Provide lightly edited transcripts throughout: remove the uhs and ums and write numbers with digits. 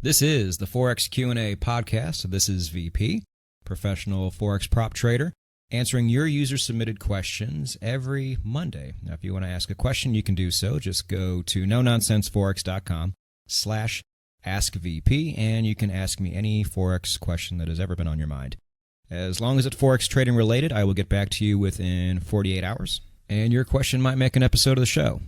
This is the Forex Q&A Podcast. This is VP, professional Forex prop trader, answering your user-submitted questions every Monday. Now, if you want to ask a question, you can do so. Just go to nononsenseforex.com/askvp, and you can ask me any Forex question that has ever been on your mind. As long as it's Forex trading related, I will get back to you within 48 hours, and your question might make an episode of the show.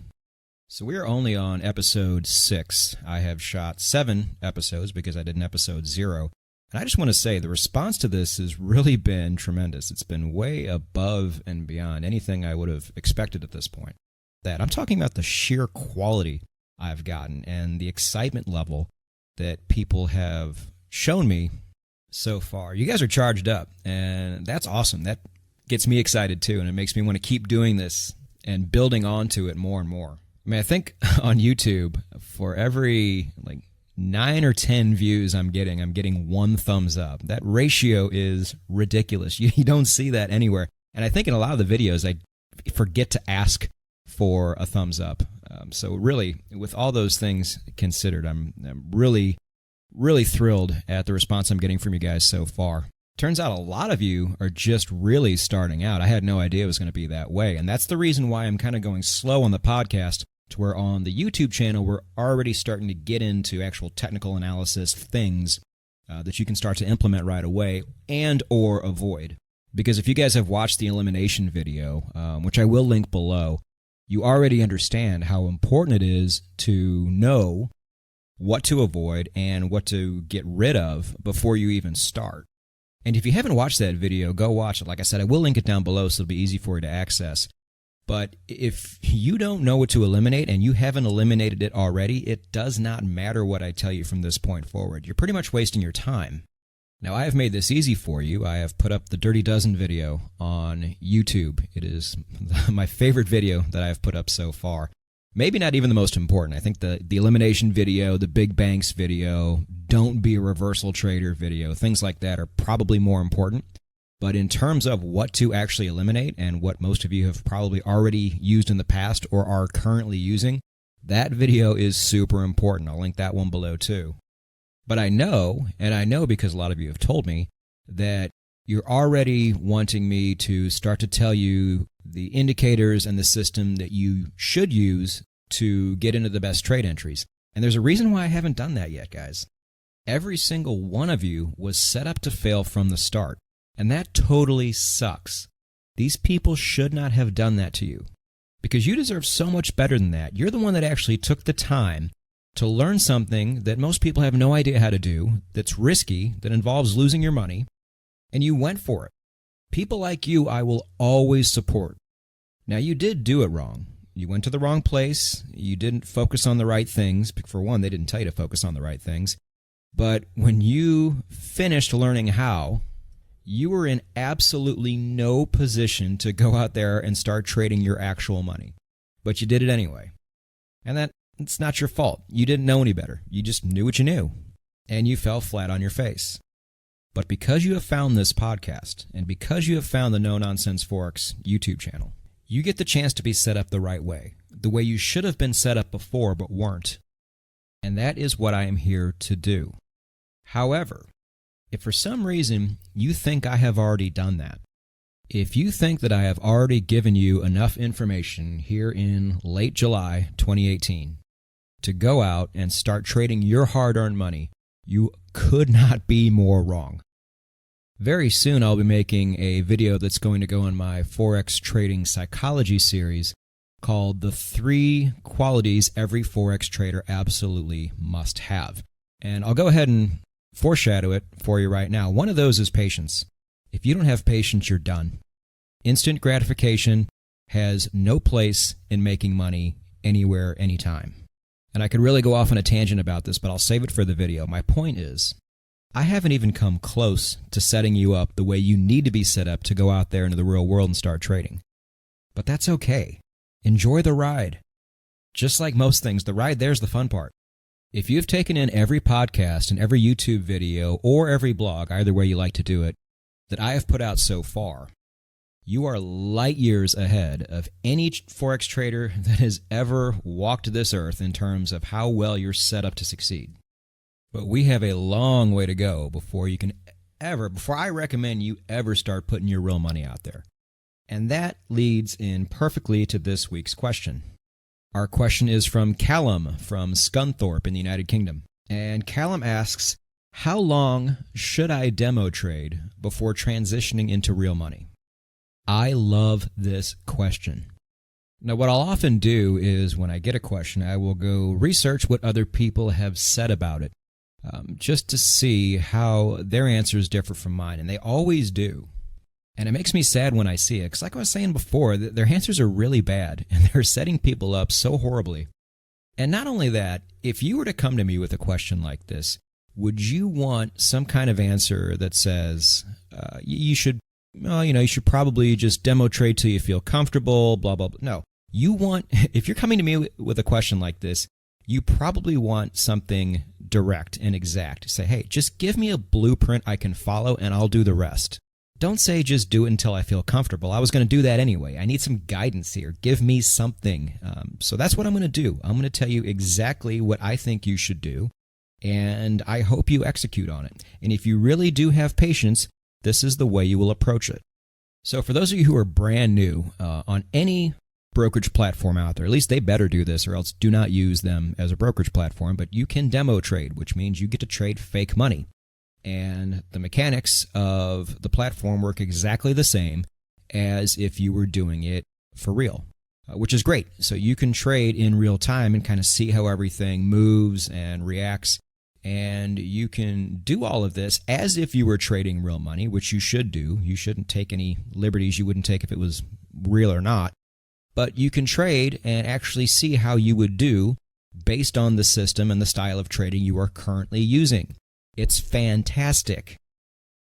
So we are only on episode 6. I have shot 7 episodes because I did an episode 0. And I just want to say the response to this has really been tremendous. It's been way above and beyond anything I would have expected at this point. I'm talking about the sheer quality I've gotten and the excitement level that people have shown me so far. You guys are charged up, and that's awesome. That gets me excited too, and it makes me want to keep doing this and building onto it more and more. I mean, I think on YouTube, for every 9 or 10 views I'm getting 1 thumbs up. That ratio is ridiculous. You don't see that anywhere. And I think in a lot of the videos, I forget to ask for a thumbs up. So really, with all those things considered, I'm really, really thrilled at the response I'm getting from you guys so far. Turns out a lot of you are just really starting out. I had no idea it was going to be that way. And that's the reason why I'm kind of going slow on the podcast, to where on the YouTube channel, we're already starting to get into actual technical analysis things that you can start to implement right away and or avoid. Because if you guys have watched the Elimination video, which I will link below, you already understand how important it is to know what to avoid and what to get rid of before you even start. And if you haven't watched that video, go watch it. Like I said, I will link it down below so it'll be easy for you to access. But if you don't know what to eliminate and you haven't eliminated it already, it does not matter what I tell you from this point forward. You're pretty much wasting your time. Now, I have made this easy for you. I have put up the Dirty Dozen video on YouTube. It is my favorite video that I have put up so far. Maybe not even the most important. I think the elimination video, the big banks video, don't be a reversal trader video, things like that are probably more important. But in terms of what to actually eliminate and what most of you have probably already used in the past or are currently using, that video is super important. I'll link that one below too. But I know, and I know because a lot of you have told me, that you're already wanting me to start to tell you the indicators and the system that you should use to get into the best trade entries. And there's a reason why I haven't done that yet, guys. Every single one of you was set up to fail from the start. And that totally sucks. These people should not have done that to you, because you deserve so much better than that. You're the one that actually took the time to learn something that most people have no idea how to do, that's risky, that involves losing your money, and you went for it. People like you I will always support. Now, you did do it wrong. You went to the wrong place. You didn't focus on the right things. For one, they didn't tell you to focus on the right things. But when you finished learning how, you were in absolutely no position to go out there and start trading your actual money. But you did it anyway. And it's not your fault. You didn't know any better. You just knew what you knew. And you fell flat on your face. But because you have found this podcast, and because you have found the No Nonsense Forex YouTube channel, you get the chance to be set up the right way. The way you should have been set up before but weren't. And that is what I am here to do. However, if for some reason you think I have already done that, if you think that I have already given you enough information here in late July 2018 to go out and start trading your hard-earned money, you could not be more wrong. Very soon I'll be making a video that's going to go in my Forex Trading Psychology series called The 3 Qualities Every Forex Trader Absolutely Must Have. And I'll go ahead and foreshadow it for you right now. One of those is patience. If you don't have patience, you're done. Instant gratification has no place in making money anywhere, anytime. And I could really go off on a tangent about this, but I'll save it for the video. My point is, I haven't even come close to setting you up the way you need to be set up to go out there into the real world and start trading. But that's okay. Enjoy the ride. Just like most things, the ride there's the fun part. If you've taken in every podcast and every YouTube video or every blog, either way you like to do it, that I have put out so far, you are light years ahead of any Forex trader that has ever walked this earth in terms of how well you're set up to succeed. But we have a long way to go before I recommend you ever start putting your real money out there. And that leads in perfectly to this week's question. Our question is from Callum from Scunthorpe in the United Kingdom. And Callum asks, how long should I demo trade before transitioning into real money? I love this question. Now, what I'll often do is when I get a question, I will go research what other people have said about it, just to see how their answers differ from mine, and they always do. And it makes me sad when I see it, because like I was saying before, their answers are really bad, and they're setting people up so horribly. And not only that, if you were to come to me with a question like this, would you want some kind of answer that says you should probably just demo trade till you feel comfortable, blah, blah, blah. No. If you're coming to me with a question like this, you probably want something direct and exact. Say, hey, just give me a blueprint I can follow and I'll do the rest. Don't say just do it until I feel comfortable. I was going to do that anyway. I need some guidance here. Give me something. So that's what I'm going to do. I'm going to tell you exactly what I think you should do, and I hope you execute on it. And if you really do have patience, this is the way you will approach it. So for those of you who are brand new on any brokerage platform out there, at least they better do this or else do not use them as a brokerage platform, but you can demo trade, which means you get to trade fake money. And the mechanics of the platform work exactly the same as if you were doing it for real, which is great. So you can trade in real time and kind of see how everything moves and reacts. And you can do all of this as if you were trading real money, which you should do. You shouldn't take any liberties you wouldn't take if it was real or not. But you can trade and actually see how you would do based on the system and the style of trading you are currently using. It's fantastic.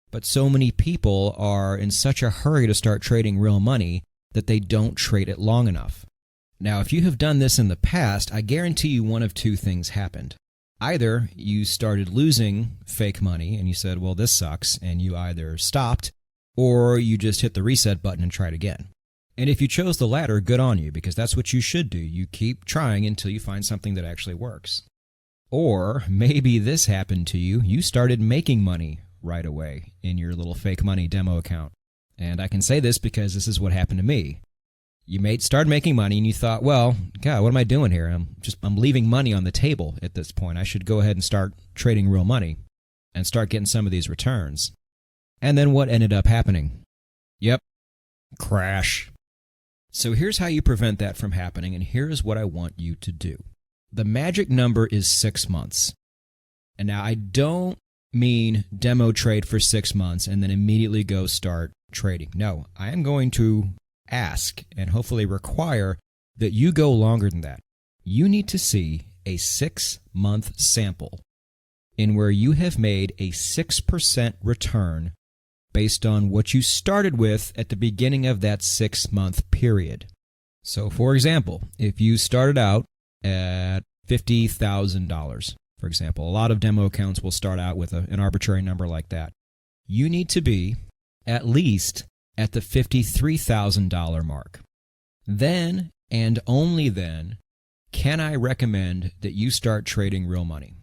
But so many people are in such a hurry to start trading real money that they don't trade it long enough. Now, if you have done this in the past, I guarantee you one of two things happened. Either you started losing fake money and you said, well, this sucks, and you either stopped or you just hit the reset button and tried again. And if you chose the latter, good on you, because that's what you should do. You keep trying until you find something that actually works. Or maybe this happened to you. You started making money right away in your little fake money demo account. And I can say this because this is what happened to me. You started making money and you thought, well, God, what am I doing here? I'm leaving money on the table at this point. I should go ahead and start trading real money and start getting some of these returns. And then what ended up happening? Yep, crash. So here's how you prevent that from happening, and here's what I want you to do. The magic number is 6 months. And now I don't mean demo trade for 6 months and then immediately go start trading. No, I am going to ask and hopefully require that you go longer than that. You need to see a 6-month sample in where you have made a 6% return based on what you started with at the beginning of that 6-month period. So, for example, if you started out at $50,000, for example, a lot of demo accounts will start out with an arbitrary number like that. You need to be at least at the $53,000 mark. Then, and only then, can I recommend that you start trading real money.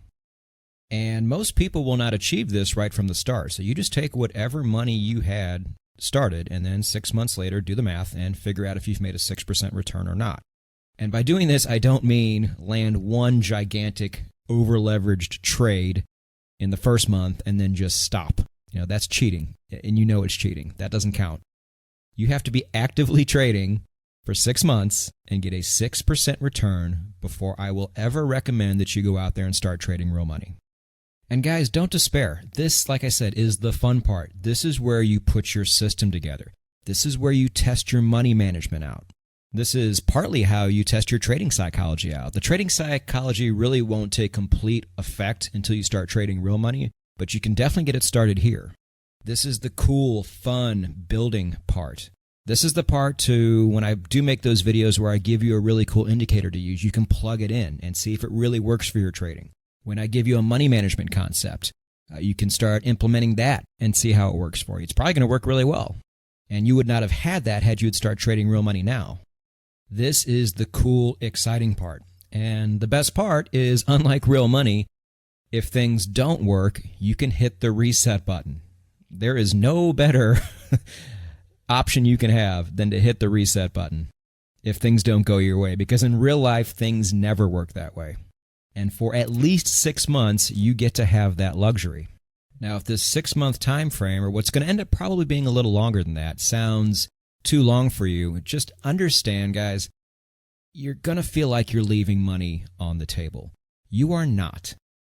And most people will not achieve this right from the start. So you just take whatever money you had started and then 6 months later do the math and figure out if you've made a 6% return or not. And by doing this, I don't mean land one gigantic over-leveraged trade in the first month and then just stop. That's cheating, and you know it's cheating. That doesn't count. You have to be actively trading for 6 months and get a 6% return before I will ever recommend that you go out there and start trading real money. And guys, don't despair. This, like I said, is the fun part. This is where you put your system together. This is where you test your money management out. This is partly how you test your trading psychology out. The trading psychology really won't take complete effect until you start trading real money, but you can definitely get it started here. This is the cool, fun building part. This is the part to when I do make those videos where I give you a really cool indicator to use, you can plug it in and see if it really works for your trading. When I give you a money management concept, you can start implementing that and see how it works for you. It's probably going to work really well. And you would not have had that had you would start trading real money now. This is the cool, exciting part. And the best part is, unlike real money, If things don't work, you can hit the reset button. There is no better option you can have than to hit the reset button if things don't go your way, because in real life, things never work that way. And for at least 6 months, you get to have that luxury. Now, if this 6-month time frame, or what's going to end up probably being a little longer than that, sounds too long for you, just understand, guys, you're going to feel like you're leaving money on the table. You are not.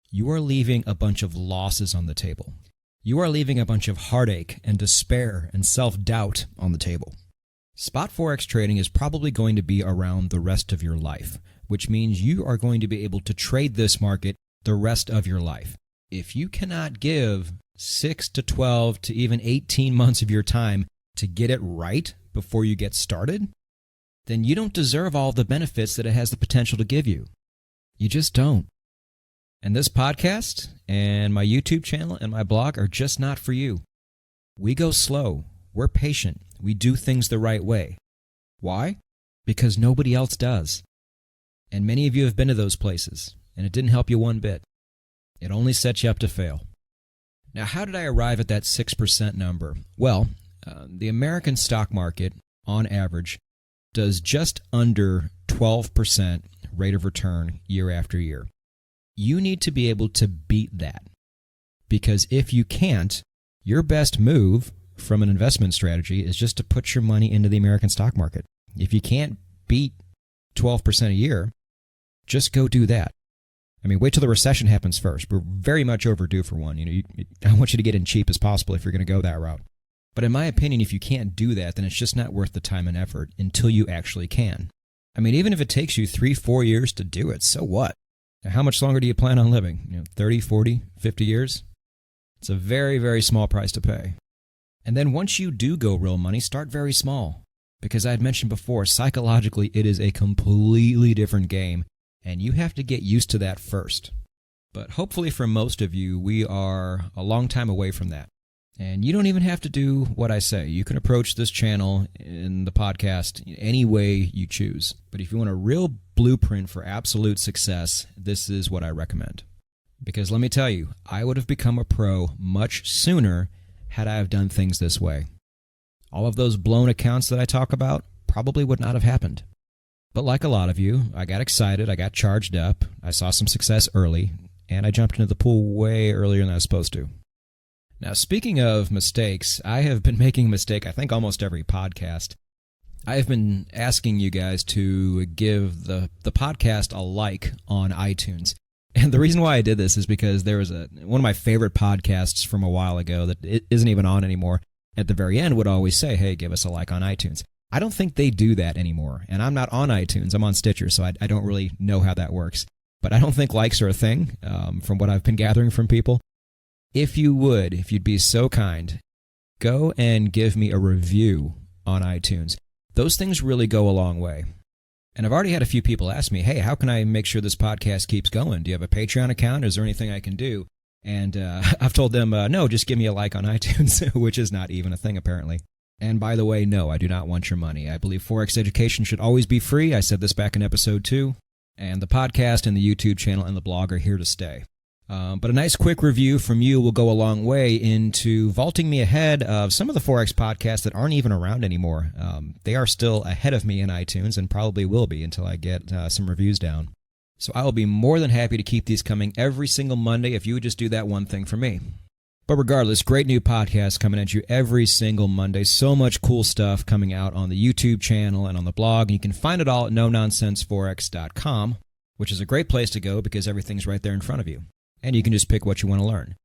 You are leaving a bunch of losses on the table. You are leaving a bunch of heartache and despair and self-doubt on the table. Spot Forex trading is probably going to be around the rest of your life, which means you are going to be able to trade this market the rest of your life. If you cannot give 6 to 12 to even 18 months of your time to get it right before you get started, then you don't deserve all the benefits that it has the potential to give you. You just don't. And this podcast and my YouTube channel and my blog are just not for you. We go slow. We're patient. We do things the right way. Why? Because nobody else does. And many of you have been to those places, and it didn't help you one bit. It only sets you up to fail. Now, how did I arrive at that 6% number? Well, the American stock market, on average, does just under 12% rate of return year after year. You need to be able to beat that, because if you can't, your best move from an investment strategy is just to put your money into the American stock market. If you can't beat 12% a year, just go do that. I mean, wait till the recession happens first. We're very much overdue for one. I want you to get in cheap as possible if you're going to go that route. But in my opinion, if you can't do that, then it's just not worth the time and effort until you actually can. I mean, even if it takes you 3-4 years to do it, so what? Now, how much longer do you plan on living? 30, 40, 50 years? It's a very, very small price to pay. And then once you do go real money, start very small. Because I had mentioned before, psychologically, it is a completely different game, and you have to get used to that first. But hopefully for most of you, we are a long time away from that. And you don't even have to do what I say. You can approach this channel in the podcast any way you choose. But if you want a real blueprint for absolute success, this is what I recommend. Because let me tell you, I would have become a pro much sooner had I have done things this way. All of those blown accounts that I talk about probably would not have happened. But like a lot of you, I got excited, I got charged up, I saw some success early, and I jumped into the pool way earlier than I was supposed to. Now, speaking of mistakes, I have been making a mistake, I think, almost every podcast. I have been asking you guys to give the podcast a like on iTunes. And the reason why I did this is because there was one of my favorite podcasts from a while ago that it isn't even on anymore. At the very end would always say, hey, give us a like on iTunes. I don't think they do that anymore. And I'm not on iTunes. I'm on Stitcher, so I don't really know how that works. But I don't think likes are a thing from what I've been gathering from people. If you'd be so kind, go and give me a review on iTunes. Those things really go a long way. And I've already had a few people ask me, hey, how can I make sure this podcast keeps going? Do you have a Patreon account? Is there anything I can do? And I've told them, no, just give me a like on iTunes, which is not even a thing apparently. And by the way, no, I do not want your money. I believe Forex education should always be free. I said this back in episode 2. And the podcast and the YouTube channel and the blog are here to stay. But a nice quick review from you will go a long way into vaulting me ahead of some of the Forex podcasts that aren't even around anymore. They are still ahead of me in iTunes and probably will be until I get some reviews down. So I will be more than happy to keep these coming every single Monday if you would just do that one thing for me. But regardless, great new podcasts coming at you every single Monday. So much cool stuff coming out on the YouTube channel and on the blog. You can find it all at nononsenseforex.com, which is a great place to go because everything's right there in front of you. And you can just pick what you want to learn.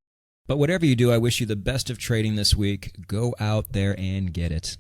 But whatever you do, I wish you the best of trading this week. Go out there and get it.